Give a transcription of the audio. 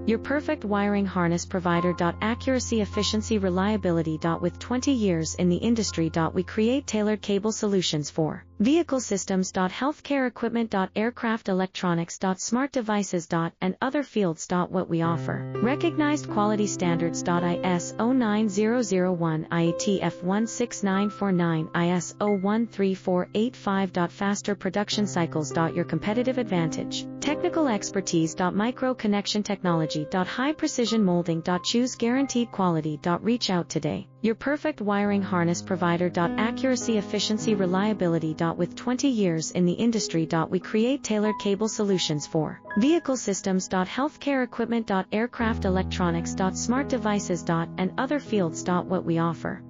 Your perfect wiring harness provider. Accuracy, efficiency, reliability. With 20 years in the industry. We create tailored cable solutions for vehicle systems. Healthcare equipment. Aircraft electronics. Smart devices. And other fields. What we offer. Recognized quality standards. ISO 9001, IATF 16949, ISO 13485. Faster production cycles. Your competitive advantage. Technical expertise. Micro connection technology. High precision molding. Choose guaranteed quality. Reach out today. Your perfect wiring harness provider. Accuracy, efficiency, reliability. With 20 years in the industry. We create tailored cable solutions for vehicle systems. Healthcare equipment. Aircraft electronics. Smart devices. And other fields. What we offer.